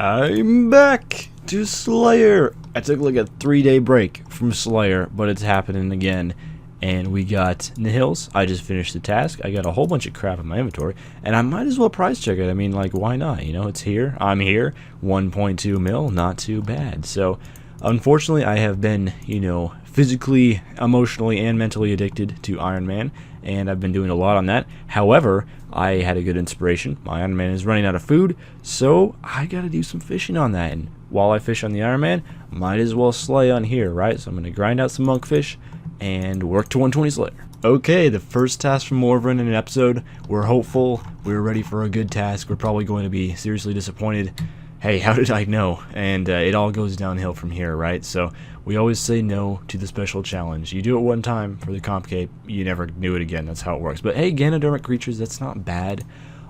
I'm back to Slayer. I took like a 3-day break from Slayer, but it's happening again. And we got Nihils. I just finished the task. I got a whole bunch of crap in my inventory, and I might as well price check it. I mean, like, why not? You know, it's here. I'm here. 1.2 mil, not too bad. So, unfortunately, I have been, you know, physically, emotionally, and mentally addicted to Iron Man, and I've been doing a lot on that. However, I had a good inspiration. My Iron Man is running out of food, so I gotta do some fishing on that. And while I fish on the Iron Man, might as well slay on here, right? So I'm gonna grind out some monkfish and work to 120 Slayer. Okay, the first task from Morven in an episode. We're hopeful. We're ready for a good task. We're probably going to be seriously disappointed. Hey, how did I know? And it all goes downhill from here, right? So we always say no to the special challenge. You do it one time for the comp cape, you never do it again. That's how it works. But hey, Ganodermic creatures, that's not bad.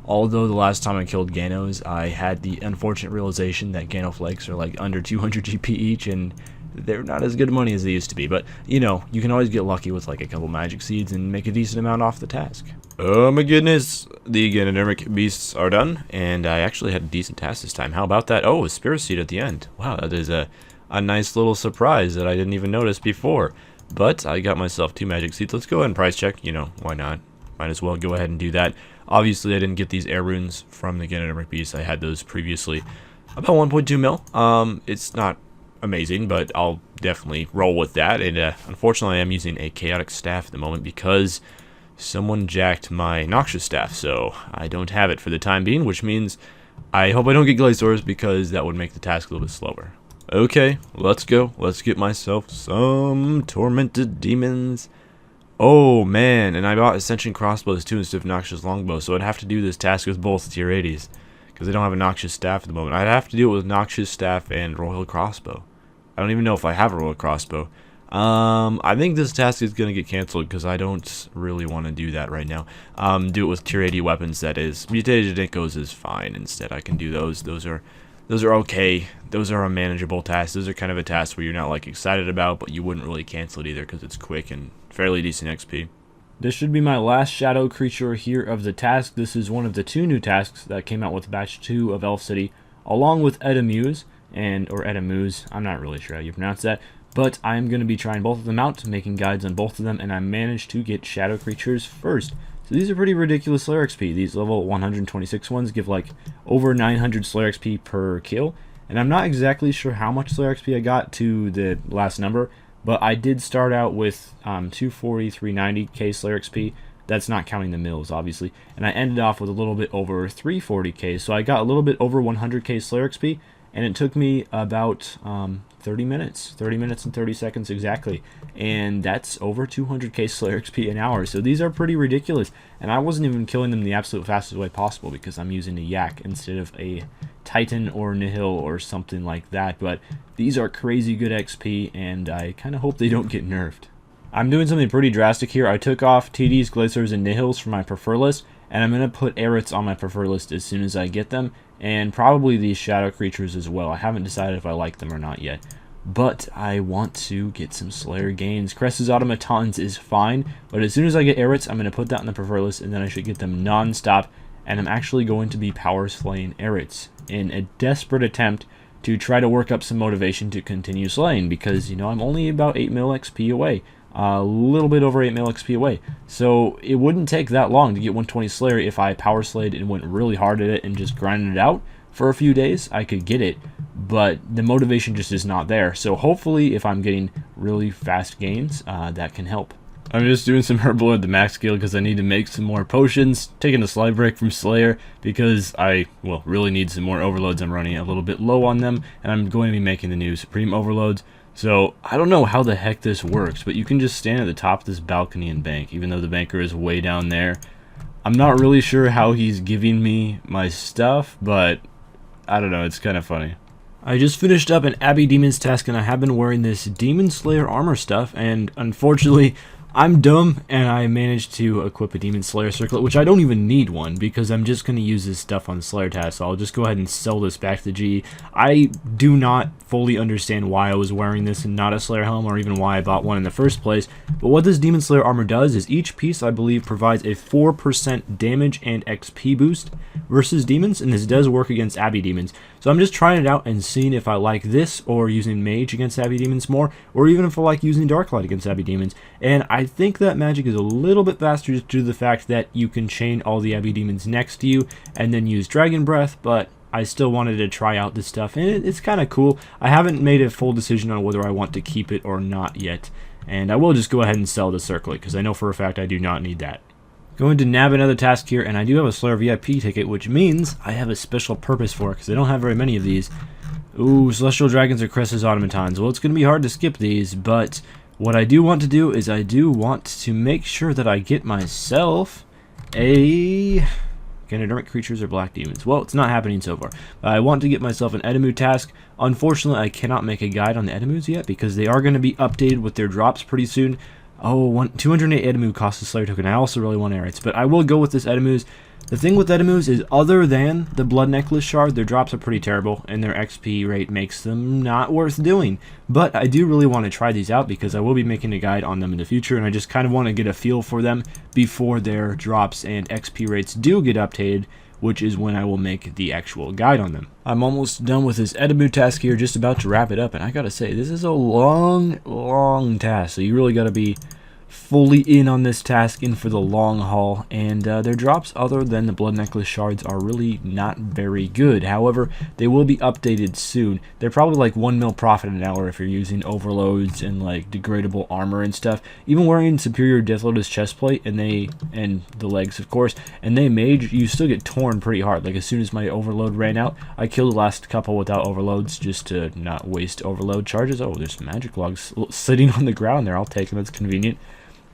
Although the last time I killed Ganos, I had the unfortunate realization that Gano flakes are like under 200 GP each, and they're not as good money as they used to be. But, you know, you can always get lucky with like a couple magic seeds and make a decent amount off the task. Oh my goodness, the Ganodermic beasts are done, and I actually had a decent task this time. How about that? Oh, a spirit seed at the end. Wow, that is a nice little surprise that I didn't even notice before. But I got myself 2 magic seeds. Let's go ahead and price check. You know, why not? Might as well go ahead and do that. Obviously, I didn't get these air runes from the Ganodermic beasts. I had those previously. About 1.2 mil. It's not amazing, but I'll definitely roll with that. And unfortunately, I'm using a chaotic staff at the moment because someone jacked my noxious staff, so I don't have it for the time being, which means I hope I don't get Glazors because that would make the task a little bit slower. Okay, let's go. Let's get myself some tormented demons. Oh man, and I bought Ascension crossbows too instead of noxious longbow, so I'd have to do this task with both tier 80s because I don't have a noxious staff at the moment. I'd have to do it with noxious staff and royal crossbow. I don't even know if I have a royal crossbow. I think this task is going to get canceled because I don't really want to do that right now. Do it with tier 80 weapons, that is. Mutated Dinkos is fine. Instead, I can do those. Those are okay. Those are a manageable task. Those are kind of a task where you're not like excited about, but you wouldn't really cancel it either because it's quick and fairly decent XP. This should be my last shadow creature here of the task. This is one of the 2 new tasks that came out with batch 2 of Elf City, along with Edamuse, or Edamuse, I'm not really sure how you pronounce that, but I'm going to be trying both of them out, making guides on both of them, and I managed to get shadow creatures first. So these are pretty ridiculous Slayer XP. These level 126 ones give like over 900 Slayer XP per kill, and I'm not exactly sure how much Slayer XP I got to the last number, but I did start out with 240, 390k Slayer XP. That's not counting the mills, obviously. And I ended off with a little bit over 340k, so I got a little bit over 100k Slayer XP, and it took me about 30 minutes and 30 seconds exactly, and that's over 200k Slayer XP an hour. So these are pretty ridiculous, and I wasn't even killing them the absolute fastest way possible because I'm using a yak instead of a Titan or Nihil or something like that. But these are crazy good XP, and I kind of hope they don't get nerfed. I'm doing something pretty drastic here. I took off TDs, Glazors, and Nihils from my prefer list, and I'm going to put Airuts on my prefer list as soon as I get them, and probably these shadow creatures as well. I haven't decided if I like them or not yet, but I want to get some Slayer gains. Cress's Automatons is fine, but as soon as I get Airuts, I'm going to put that on the prefer list, and then I should get them non-stop, and I'm actually going to be Powerslaying Airuts in a desperate attempt to try to work up some motivation to continue slaying, because, you know, I'm only about 8 mil XP away. A little bit over 8 mil XP away. So it wouldn't take that long to get 120 Slayer if I power slayed and went really hard at it and just grinded it out for a few days. I could get it, but the motivation just is not there. So hopefully if I'm getting really fast gains, that can help. I'm just doing some herbal at the max scale because I need to make some more potions, taking a slight break from Slayer because I, well, really need some more overloads. I'm running a little bit low on them, and I'm going to be making the new Supreme overloads. So, I don't know how the heck this works, but you can just stand at the top of this balcony and bank, even though the banker is way down there. I'm not really sure how he's giving me my stuff, but I don't know, it's kind of funny. I just finished up an Abbey Demons task, and I have been wearing this Demon Slayer armor stuff, and unfortunately, I'm dumb, and I managed to equip a Demon Slayer circlet, which I don't even need one, because I'm just going to use this stuff on the Slayer task, so I'll just go ahead and sell this back to G. I do not fully understand why I was wearing this and not a Slayer helm, or even why I bought one in the first place, but what this Demon Slayer armor does is each piece, I believe, provides a 4% damage and XP boost versus demons, and this does work against Abbey Demons. So I'm just trying it out and seeing if I like this or using Mage against Abbey Demons more, or even if I like using Darklight against Abbey Demons. And I think that magic is a little bit faster just due to the fact that you can chain all the Abbey Demons next to you and then use Dragon Breath, but I still wanted to try out this stuff, and it's kind of cool. I haven't made a full decision on whether I want to keep it or not yet, and I will just go ahead and sell the Circlet, because I know for a fact I do not need that. Going to nab another task here, and I do have a Slayer VIP ticket, which means I have a special purpose for it, because I don't have very many of these. Ooh, Celestial Dragons or Cres's Automatons. Well, it's going to be hard to skip these, but what I do want to do is I do want to make sure that I get myself a... Ganodermic creatures or black demons. Well, it's not happening so far. I want to get myself an Edamu task. Unfortunately, I cannot make a guide on the Edamus yet because they are going to be updated with their drops pretty soon. Oh, 208 Edamu costs a Slayer token. I also really want Airits, but I will go with this Edamus. The thing with Edamus is, other than the Blood Necklace Shard, their drops are pretty terrible, and their XP rate makes them not worth doing. But I do really want to try these out because I will be making a guide on them in the future, and I just kind of want to get a feel for them before their drops and XP rates do get updated, which is when I will make the actual guide on them. I'm almost done with this Edamu task here, just about to wrap it up, and I gotta say, this is a long task, so you really gotta be fully in on this task, in for the long haul, and their drops other than the Blood Necklace Shards are really not very good. However, they will be updated soon. They're probably like 1 mil profit an hour if you're using overloads and like degradable armor and stuff. Even wearing Superior Death Lotus chestplate and the legs, of course, and they mage, you still get torn pretty hard. Like as soon as my overload ran out, I killed the last couple without overloads just to not waste overload charges. Oh, there's magic logs sitting on the ground there. I'll take them, it's convenient.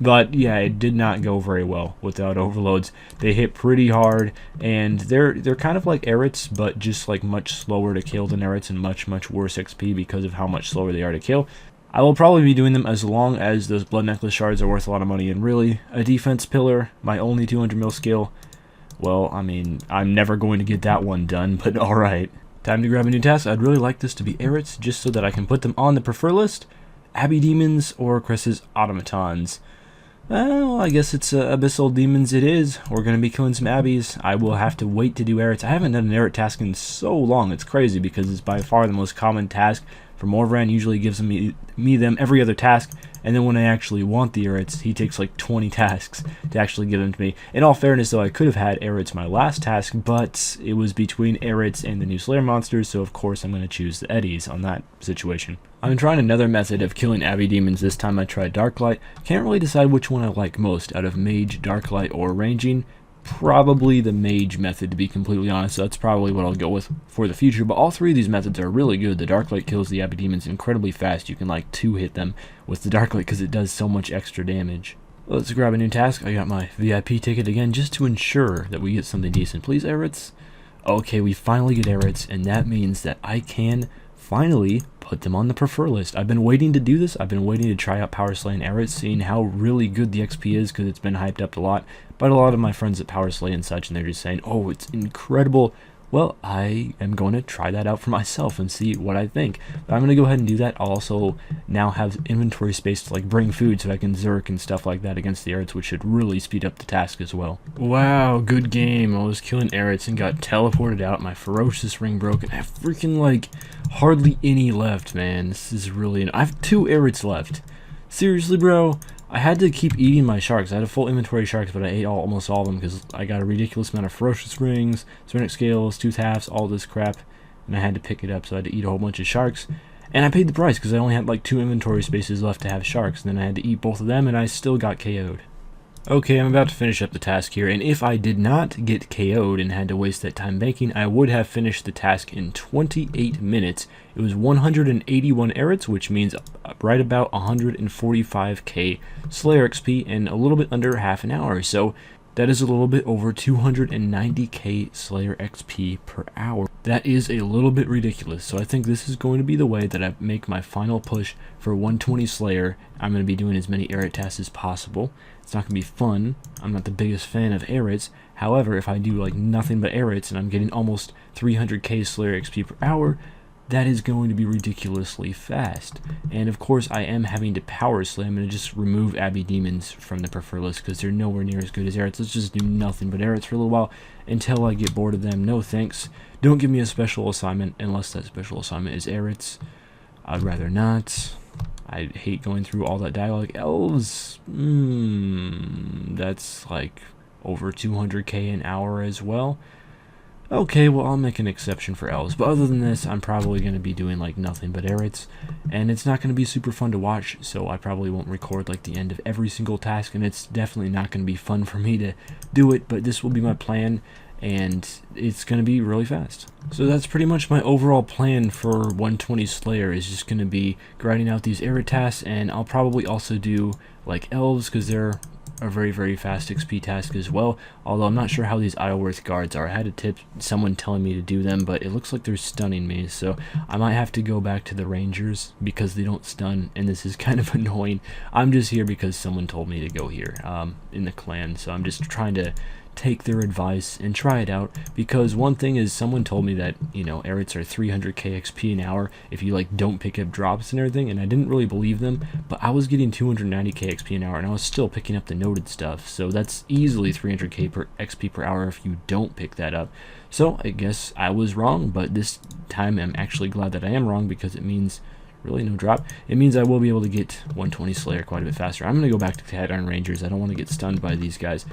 But yeah, it did not go very well without overloads. They hit pretty hard, and they're kind of like Airits, but just like much slower to kill than Airits and much worse XP because of how much slower they are to kill. I will probably be doing them as long as those Blood Necklace Shards are worth a lot of money, and really, a defense pillar, my only 200 mil skill, well, I mean, I'm never going to get that one done, but alright. Time to grab a new task. I'd really like this to be Airits, just so that I can put them on the prefer list. Abbey Demons or Cres's Automatons. Well, I guess it's Abyssal Demons it is. We're going to be killing some Abbeys. I will have to wait to do Airits. I haven't done an Airut task in so long. It's crazy because it's by far the most common task. For Morvran usually gives me them every other task, and then when I actually want the Airits, he takes like 20 tasks to actually give them to me. In all fairness, though, I could have had Airits my last task, but it was between Airits and the new Slayer monsters, so of course I'm going to choose the Eddies on that situation. I'm trying another method of killing Abbey Demons. This time I tried Darklight. Can't really decide which one I like most out of Mage, Darklight, or Ranging. Probably the Mage method, to be completely honest. So that's probably what I'll go with for the future, but all three of these methods are really good. The Darklight kills the Abbey Demons incredibly fast. You can like 2-hit them with the Darklight because it does so much extra damage. Let's grab a new task. I got my VIP ticket again just to ensure that we get something decent. Please, Airits. Okay, we finally get Airits, and that means that I can finally put them on the prefer list. I've been waiting to do this. I've been waiting to try out Powerslaying Airut, seeing how really good the XP is because it's been hyped up a lot by a lot of my friends at Powerslay and such, and they're just saying, oh, it's incredible. Well, I am going to try that out for myself and see what I think. But I'm going to go ahead and do that. I'll also now have inventory space to like bring food so I can Zerk and stuff like that against the Airits, which should really speed up the task as well. Wow, good game. I was killing Airits and got teleported out. My Ferocious Ring broke, and I have freaking like hardly any left, man. This is really... I have 2 Airits left. Seriously, bro? I had to keep eating my sharks. I had a full inventory of sharks, but I ate almost all of them because I got a ridiculous amount of Ferocious Rings, Ceramic Scales, Tooth Halves, all this crap, and I had to pick it up, so I had to eat a whole bunch of sharks. And I paid the price because I only had like 2 inventory spaces left to have sharks, and then I had to eat both of them, and I still got KO'd. Okay, I'm about to finish up the task here, and if I did not get KO'd and had to waste that time banking, I would have finished the task in 28 minutes. It was 181 Airits, which means right about 145k Slayer XP in a little bit under half an hour, so that is a little bit over 290k Slayer XP per hour. That is a little bit ridiculous, so I think this is going to be the way that I make my final push for 120 Slayer. I'm going to be doing as many Airut tasks as possible. It's not going to be fun. I'm not the biggest fan of Airits. However, if I do like nothing but Airits and I'm getting almost 300k Slayer XP per hour, that is going to be ridiculously fast. And of course I am having to power slay. I'm going to just remove Abbey Demons from the prefer list because they're nowhere near as good as Airut. Let's just do nothing but Airut for a little while until I get bored of them. No thanks. Don't give me a special assignment unless that special assignment is Airut's. I'd rather not. I hate going through all that dialogue. Elves, that's like over 200k an hour as well. Okay, well, I'll make an exception for elves, but other than this, I'm probably going to be doing like nothing but Airits, and it's not going to be super fun to watch, so I probably won't record like the end of every single task, and it's definitely not going to be fun for me to do it, but this will be my plan, and it's going to be really fast. So that's pretty much my overall plan for 120 Slayer, is just going to be grinding out these Airut tasks, and I'll probably also do like elves, because they're a very, very fast XP task as well, although I'm not sure how these Isleworth guards are. I had a tip, someone telling me to do them, but it looks like they're stunning me, so I might have to go back to the Rangers because they don't stun, and this is kind of annoying. I'm just here because someone told me to go here in the clan, so I'm just trying to take their advice and try it out, because one thing is, someone told me that, you know, Airits are 300k XP an hour if you like don't pick up drops and everything, and I didn't really believe them, but I was getting 290k XP an hour and I was still picking up the noted stuff, so that's easily 300k per XP per hour if you don't pick that up. So I guess I was wrong, but this time I'm actually glad that I am wrong, because it means really no drop. It means I will be able to get 120 Slayer quite a bit faster. I'm going to go back to Cat Iron Rangers. I don't want to get stunned by these guys.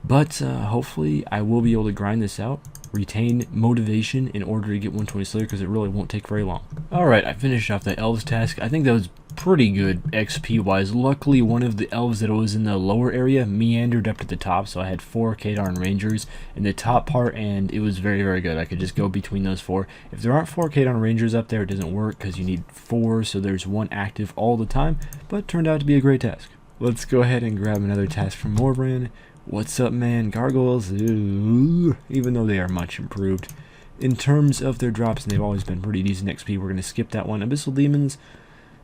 But hopefully I will be able to grind this out, retain motivation in order to get 120 Slayer, because it really won't take very long. Alright, I finished off the Elves task. I think that was pretty good XP wise. Luckily, one of the elves that was in the lower area meandered up to the top, so I had 4 Kadarn Rangers in the top part, and it was very, very good. I could just go between those 4. If there aren't 4 Kadarn Rangers up there, it doesn't work because you need 4, so there's 1 active all the time, but it turned out to be a great task. Let's go ahead and grab another task from Morvran. What's up, man? Gargoyles, ooh, even though they are much improved in terms of their drops, and they've always been pretty decent XP, we're going to skip that one. Abyssal Demons,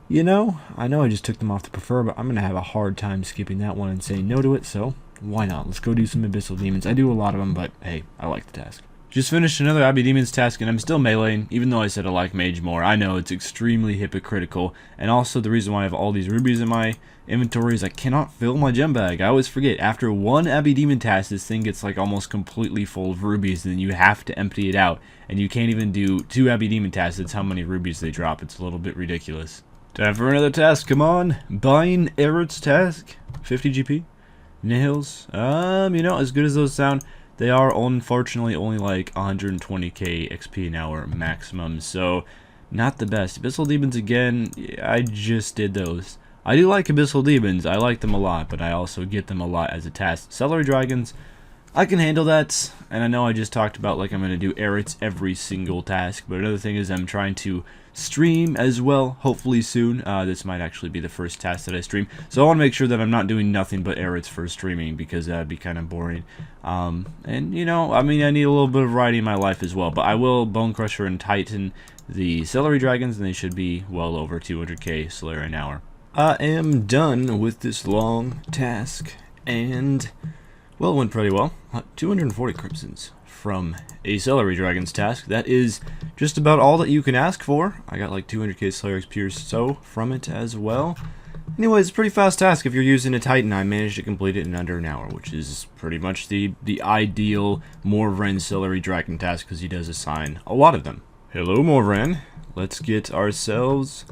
you know, I know I just took them off the prefer, but I'm going to have a hard time skipping that one and saying no to it, so why not? Let's go do some Abyssal Demons. I do a lot of them, but hey, I like the task. Just finished another Abbey Demons task, and I'm still meleeing, even though I said I like Mage more. I know, it's extremely hypocritical, and also the reason why I have all these rubies in my inventory is I cannot fill my gem bag. I always forget, after one Abbey Demon task, this thing gets like almost completely full of rubies, and then you have to empty it out, and you can't even do 2 Abbey Demon tasks. That's how many rubies they drop. It's a little bit ridiculous. Time for another task, come on. Buying Airut's task, 50 GP, Nihils. You know, as good as those sound, they are unfortunately only like 120k XP an hour maximum, so not the best. Abyssal Demons again, I just did those. I do like Abyssal Demons, I like them a lot, but I also get them a lot as a task. Celery Dragons, I can handle that, and I know I just talked about like I'm going to do Airits every single task, but another thing is I'm trying to stream as well, hopefully soon. This might actually be the first task that I stream, so I want to make sure that I'm not doing nothing but Airits for streaming, because that'd be kind of boring. And you know, I mean, I need a little bit of variety in my life as well, but I will Bone Crusher and Titan the Celery Dragons, and they should be well over 200k Slayer an hour. I am done with this long task, and well, it went pretty well. 240 Crimsons from a Celery Dragons task. That is just about all that you can ask for. I got like 200k Slayer XP or so from it as well. Anyways, pretty fast task if you're using a Titan. I managed to complete it in under an hour, which is pretty much the ideal Morvran Celery Dragon task, because he does assign a lot of them. Hello, Morvran. Let's get ourselves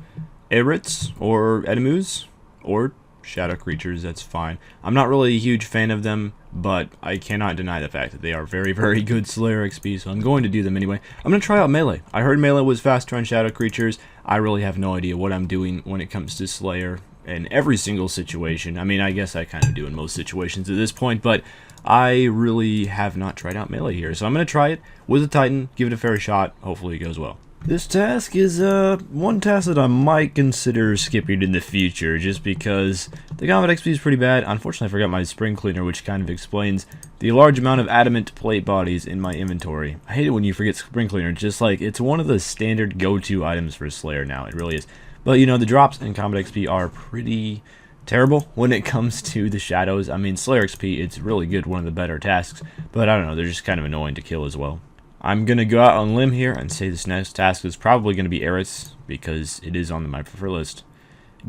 Airits, or Edemus, or shadow creatures, that's fine. I'm not really a huge fan of them, but I cannot deny the fact that they are very, very good Slayer XP, so I'm going to do them anyway. I'm going to try out melee. I heard melee was faster on shadow creatures. I really have no idea what I'm doing when it comes to Slayer in every single situation. I mean, I guess I kind of do in most situations at this point, but I really have not tried out melee here, so I'm going to try it with a Titan, give it a fair shot, hopefully it goes well. This task is one task that I might consider skipping in the future, just because the combat XP is pretty bad. Unfortunately, I forgot my spring cleaner, which kind of explains the large amount of adamant plate bodies in my inventory. I hate it when you forget spring cleaner, just like it's one of the standard go-to items for Slayer now, it really is. But you know, the drops in combat XP are pretty terrible when it comes to the shadows. I mean, Slayer XP, it's really good, one of the better tasks, but I don't know, they're just kind of annoying to kill as well. I'm going to go out on a limb here and say this next task is probably going to be Airut, because it is on my preferred list.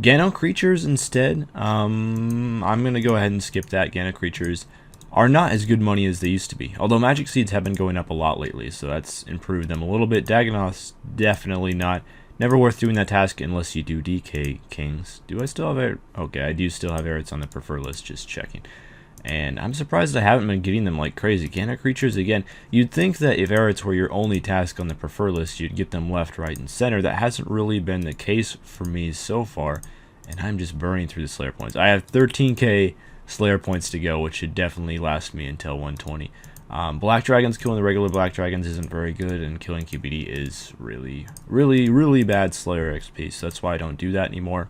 Gano creatures instead, I'm going to go ahead and skip that. Gano creatures are not as good money as they used to be, although magic seeds have been going up a lot lately, so that's improved them a little bit. Dagonoths, definitely not. Never worth doing that task unless you do DK Kings. Do I still have Airut? Okay, I do still have Airuts on the preferred list, just checking. And I'm surprised I haven't been getting them like crazy. Gano creatures, again, you'd think that if Airuts were your only task on the preferred list, you'd get them left, right, and center. That hasn't really been the case for me so far, and I'm just burning through the Slayer points. I have 13k Slayer points to go, which should definitely last me until 120. Black Dragons, killing the regular Black Dragons isn't very good, and killing QBD is really bad Slayer XP, so that's why I don't do that anymore.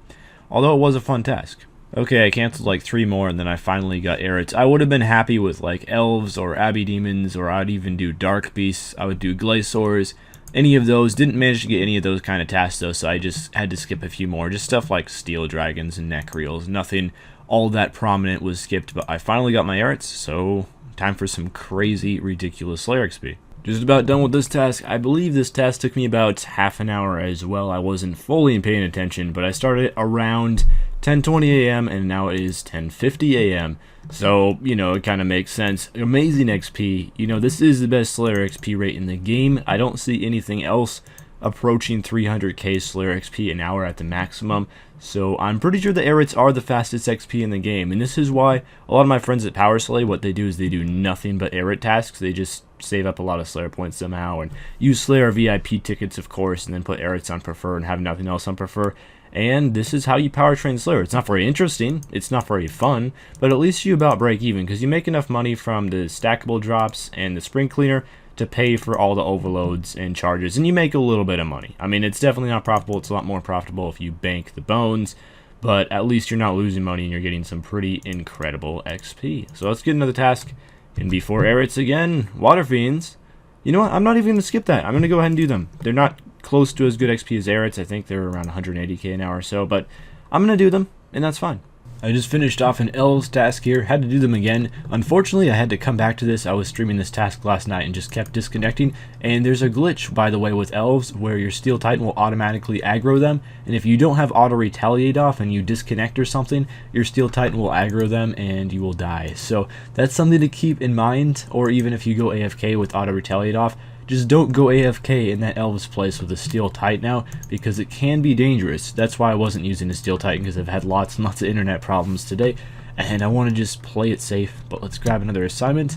Although it was a fun task. Okay, I canceled like 3 more, and then I finally got Airut. I would have been happy with like Elves or Abbey Demons, or I'd even do Dark Beasts. I would do Glaciers. Any of those. Didn't manage to get any of those kind of tasks though, so I just had to skip a few more. Just stuff like Steel Dragons and Necreals. Nothing all that prominent was skipped, but I finally got my Airuts, so time for some crazy, ridiculous Slayer XP. Just about done with this task. I believe this task took me about half an hour as well. I wasn't fully paying attention, but I started around 10:20 a.m. and now it is 10:50 a.m. So, you know, it kind of makes sense. Amazing XP. You know, this is the best Slayer XP rate in the game. I don't see anything else approaching 300k Slayer XP an hour at the maximum. So I'm pretty sure the Airuts are the fastest XP in the game, and this is why a lot of my friends at Powerslaying, what they do is they do nothing but Airut tasks. They just save up a lot of Slayer points somehow and use Slayer VIP tickets, of course, and then put Airuts on prefer and have nothing else on prefer. And this is how you power train Slayer. It's not very interesting, it's not very fun, but at least you about break even, because you make enough money from the stackable drops and the spring cleaner to pay for all the overloads and charges, and you make a little bit of money. I mean, it's definitely not profitable. It's a lot more profitable if you bank the bones, but at least you're not losing money and you're getting some pretty incredible XP. So let's get another task. And before Airuts again, Water Fiends. You know what? I'm not even going to skip that. I'm going to go ahead and do them. They're not close to as good XP as Airuts. I think they're around 180k an hour or so, but I'm going to do them, and that's fine. I just finished off an Elves task here, had to do them again. Unfortunately, I had to come back to this. I was streaming this task last night and just kept disconnecting, and there's a glitch, by the way, with Elves where your Steel Titan will automatically aggro them, and if you don't have auto retaliate off and you disconnect or something, your Steel Titan will aggro them and you will die. So that's something to keep in mind, or even if you go AFK with auto retaliate off, just don't go AFK in that Elves place with a Steel Titan now, because it can be dangerous. That's why I wasn't using a Steel Titan, because I've had lots and lots of internet problems today, and I want to just play it safe. But let's grab another assignment.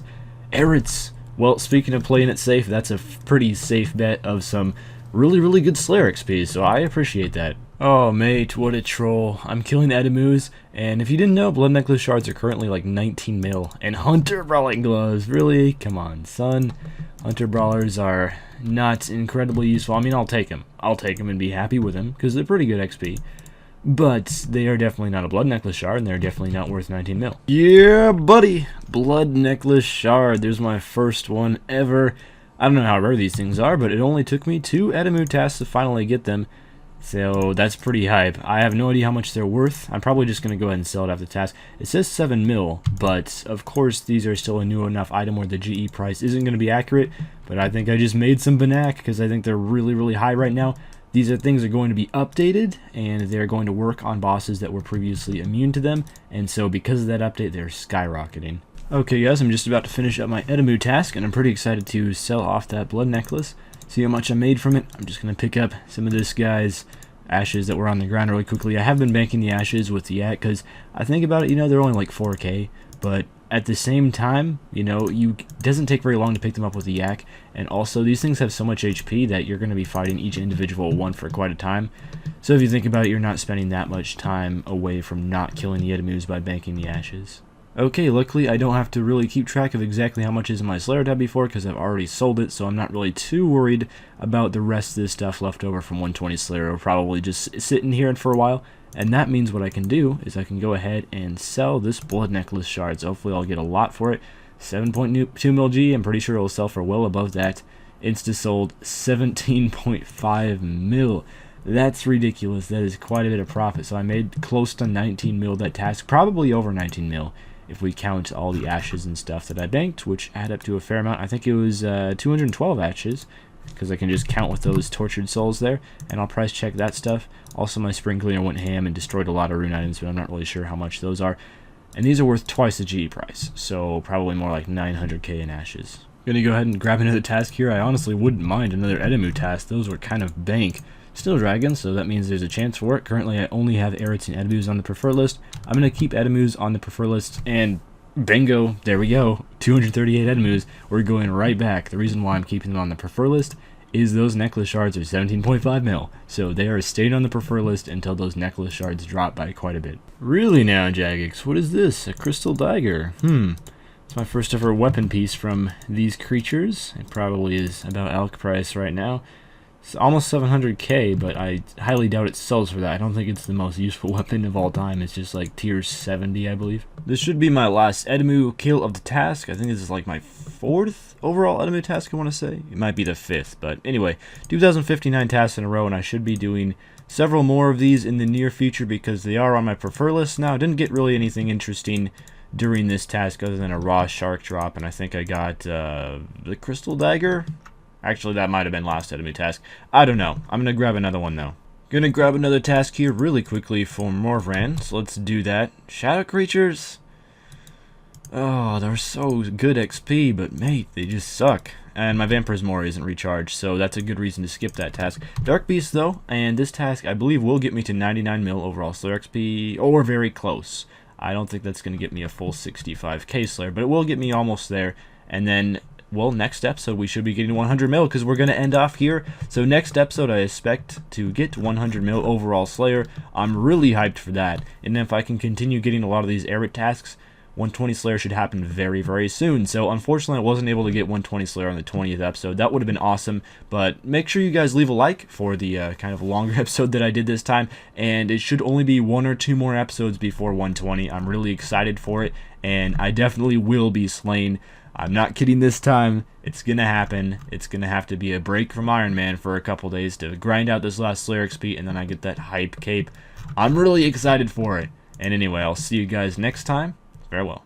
Airuts. Well, speaking of playing it safe, that's a pretty safe bet of some really good Slayer XP, so I appreciate that. Oh mate, what a troll. I'm killing Edemus, and if you didn't know, Blood Necklace Shards are currently like 19 mil, and Hunter Brawling Gloves, really? Come on, son. Hunter Brawlers are not incredibly useful. I mean, I'll take them. I'll take them and be happy with them, because they're pretty good XP. But they are definitely not a Blood Necklace Shard, and they're definitely not worth 19 mil. Yeah, buddy! Blood Necklace Shard. There's my first one ever. I don't know how rare these things are, but it only took me 2 Edemu tasks to finally get them. So that's pretty hype. I have no idea how much they're worth. I'm probably just going to go ahead and sell it after the task. It says 7 mil, but of course these are still a new enough item where the GE price isn't going to be accurate. But I think I just made some Banak because I think they're really high right now. These are things that are going to be updated, and they're going to work on bosses that were previously immune to them. And so because of that update, they're skyrocketing. Okay guys, I'm just about to finish up my Edemu task, and I'm pretty excited to sell off that blood necklace. See how much I made from it. I'm just going to pick up some of this guy's ashes that were on the ground really quickly. I have been banking the ashes with the yak because I think about it, you know, they're only like 4k, but at the same time, you know, it doesn't take very long to pick them up with the yak, and also these things have so much HP that you're going to be fighting each individual one for quite a time. So if you think about it, you're not spending that much time away from not killing the Edemus by banking the ashes. Okay, luckily I don't have to really keep track of exactly how much is in my Slayer tab before because I've already sold it, so I'm not really too worried about the rest of this stuff left over from 120 Slayer. I'll probably just sit in here for a while, and that means what I can do is I can go ahead and sell this blood necklace shards. Hopefully I'll get a lot for it. 7.2 mil G, I'm pretty sure it'll sell for well above that. Insta sold 17.5 mil. That's ridiculous. That is quite a bit of profit. So I made close to 19 mil that task, probably over 19 mil. if we count all the ashes and stuff that I banked, which add up to a fair amount. I think it was 212 ashes, because I can just count with those tortured souls there, and I'll price check that stuff. Also, my spring cleaner went ham and destroyed a lot of rune items, but I'm not really sure how much those are. And these are worth twice the GE price, so probably more like 900k in ashes. Gonna go ahead and grab another task here. I honestly wouldn't mind another Edemu task. Those were kind of bank. Still dragons, so that means there's a chance for it. Currently, I only have Aruts and Edemus on the prefer list. I'm gonna keep Edemus on the prefer list, and bingo, there we go. 238 Edemus. We're going right back. The reason why I'm keeping them on the prefer list is those necklace shards are 17.5 mil, so they are staying on the prefer list until those necklace shards drop by quite a bit. Really now, Jagex, what is this? A crystal dagger? It's my first ever weapon piece from these creatures. It probably is about elk price right now. It's almost 700k, but I highly doubt it sells for that. I don't think it's the most useful weapon of all time. It's just like tier 70, I believe. This should be my last Edemu kill of the task. I think this is like my 4th overall Edemu task, I want to say. It might be the 5th, but anyway, 2,059 tasks in a row, and I should be doing several more of these in the near future because they are on my prefer list now. I didn't get really anything interesting during this task other than a raw shark drop, and I think I got the crystal dagger. Actually, that might have been last Edemu task. I don't know. I'm going to grab another one, though. Gonna grab another task here really quickly for Morvran, so let's do that. Shadow creatures. Oh, they're so good XP, but mate, they just suck. And my Vampire's Mori isn't recharged, so that's a good reason to skip that task. Dark Beast, though, and this task, I believe, will get me to 99 mil overall Slayer XP, or very close. I don't think that's going to get me a full 65k Slayer, but it will get me almost there. And then, well, next episode we should be getting 100 mil because we're going to end off here. So next episode I expect to get 100 mil overall Slayer. I'm really hyped for that. And if I can continue getting a lot of these Airut tasks, 120 Slayer should happen very, very soon. So unfortunately I wasn't able to get 120 Slayer on the 20th episode. That would have been awesome. But make sure you guys leave a like for the kind of longer episode that I did this time. And it should only be 1 or 2 more episodes before 120. I'm really excited for it. And I definitely will be slaying. I'm not kidding this time. It's going to happen. It's going to have to be a break from Iron Man for a couple days to grind out this last Slayer XP. And then I get that hype cape. I'm really excited for it. And anyway, I'll see you guys next time. Farewell.